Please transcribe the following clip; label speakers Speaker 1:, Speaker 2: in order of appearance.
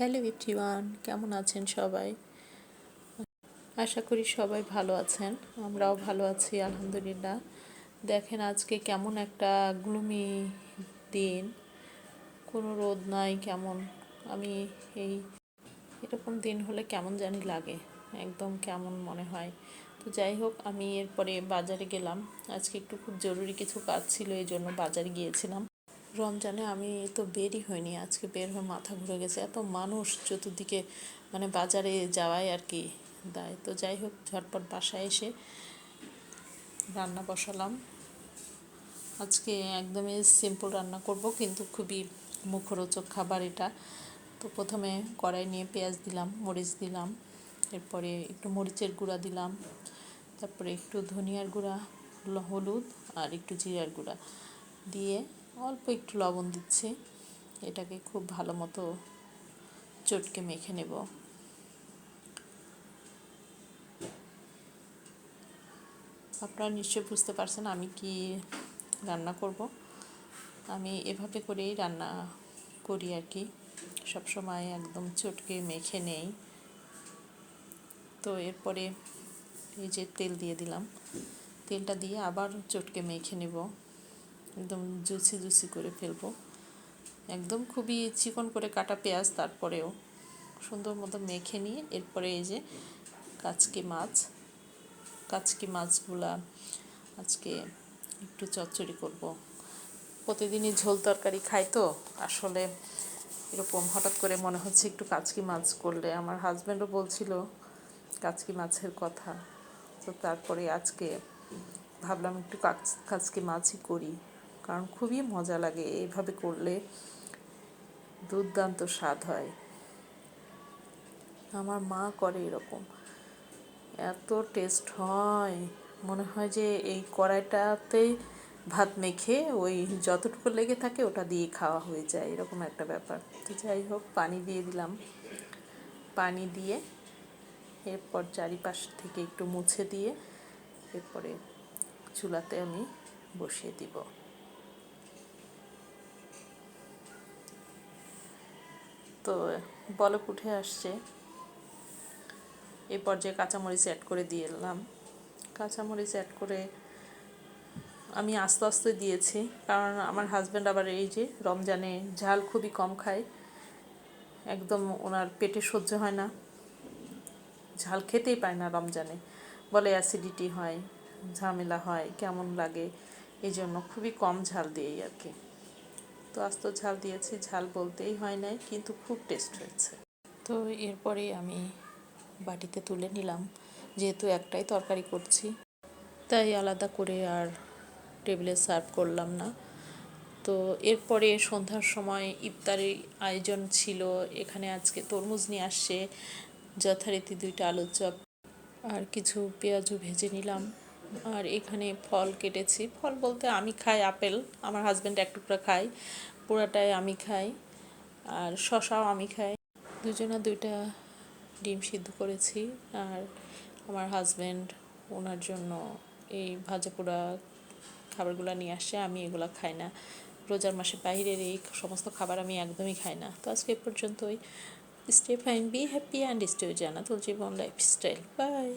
Speaker 1: Hello everyone, কেমন আছেন সবাই? আশা করি সবাই ভালো আছেন। আমরাও ভালো আছি আলহামদুলিল্লাহ। দেখেন আজকে কেমন একটা গ্লুমি দিন, কোনো রোদ নাই। কেমন আমি এই এরকম দিন হলে কেমন জানি লাগে, একদম কেমন মনে হয়। তো যাই হোক, আমি এরপরে বাজারে গেলাম। আজকে একটু খুব জরুরি কিছু কাজ ছিল, এই জন্য বাজারে গিয়েছিলাম। রমজানে আমি তো বেরই হয়নি, আজকে বের হয়ে মাথা ঘুরে গেছে, এত মানুষ চতুর্দিকে, মানে বাজারে যাওয়াই আর কি দায়। তো যাই হোক, ঝটপট বাসায় এসে রান্না বসালাম। আজকে একদমই সিম্পল রান্না করব, কিন্তু খুবই মুখরোচক খাবার এটা। তো প্রথমে কড়াই নিয়ে পেঁয়াজ দিলাম, মরিচ দিলাম, এরপরে একটু মরিচের গুঁড়া দিলাম, তারপরে একটু ধনিয়ার গুঁড়া, হলুদ আর একটু জিরার গুঁড়া দিয়ে অল্প একটু লবণ দিচ্ছি। এটাকে খুব ভালো মতো চটকে মেখে নেব। আপনারা নিশ্চয়ই বুঝতে পারছেন আমি কি রান্না করব। আমি এভাবে করেই রান্না করি আর কি, সবসময় একদম চটকে মেখে নেই। তো এরপরে এই যে তেল দিয়ে দিলাম, তেলটা দিয়ে আবার চটকে মেখে নেব, একদম জুসি জুসি করে ফেলবো। একদম খুবই চিকন করে কাটা পেঁয়াজ, তারপরেও সুন্দর মতো মেখে নিয়ে এরপরে এই যে কাচকি মাছগুলা আজকে একটু চচ্চড়ি করব। প্রতিদিনই ঝোল তরকারি খাই, তো আসলে এরকম হঠাৎ করে মনে হচ্ছে একটু কাচকি মাছ করলে। আমার হাজব্যান্ডও বলছিল কাচকি মাছের কথা, তো তারপরে আজকে ভাবলাম একটু কাচকি মাছই করি, কারণ খুবই মজা লাগে এইভাবে করলে, দুর্দান্ত স্বাদ হয়। আমার মা করে এরকম, এত টেস্ট হয়, মনে হয় যে এই কড়াইটাতেই ভাত মেখে ওই যতটুকু লেগে থাকে ওটা দিয়ে খাওয়া হয়ে যায়, এরকম একটা ব্যাপার। তো যাই হোক, পানি দিয়ে দিলাম, পানি দিয়ে এরপর চারিপাশ থেকে একটু মুছে দিয়ে এরপরে চুলাতে আমি বসিয়ে দিব। তো বলক উঠে আসছে, এই পর্যায়ে কাঁচামরিচ অ্যাড করে দিলাম। কাঁচামরিচ অ্যাড করে আমি আস্তে আস্তে দিয়েছি, কারণ আমার হাজব্যান্ড আবার এই যে রমজানে ঝাল খুবই কম খায়, একদম ওনার পেটে সহ্য হয় না, ঝাল খেতেই পায় না রমজানে, বলে অ্যাসিডিটি হয়, ঝামেলা হয়, কেমন লাগে, এই জন্য খুবই কম ঝাল দিয়েই আর কি। তো আস্ত ঝাল দিয়েছি, ঝাল বলতেই হয় নাই, কিন্তু খুব টেস্ট হয়েছে। তো এরপরে আমি বাটিতে তুলে নিলাম, যেহেতু একটাই তরকারি করছি তাই আলাদা করে আর টেবিলে সার্ভ করলাম না। তো এরপরে সন্ধ্যার সময় ইফতারের আয়োজন ছিল, এখানে আজকে তরমুজ নিয়ে আসছে, যথারীতি 2টা আলুর চপ আর কিছু পেঁয়াজও ভেজে নিলাম। আর এখানে ফল কেটেছি, ফল বলতে আমি খাই আপেল, আমার হাজব্যান্ড এক টুকরা খায়, পুরাটাই আমি খাই, আর শশাও আমি খাই। দুজনা 2টা ডিম সিদ্ধ করেছি, আর আমার হাজব্যান্ড ওনার জন্য এই ভাজা পোড়া খাবারগুলো নিয়ে আসে, আমি এগুলো খাই না। রোজার মাসে বাইরের এই সমস্ত খাবার আমি একদমই খাই না। তো আজকে পর্যন্তই। Stay fine, be happy and stay Jannatul Jibon lifestyle. By.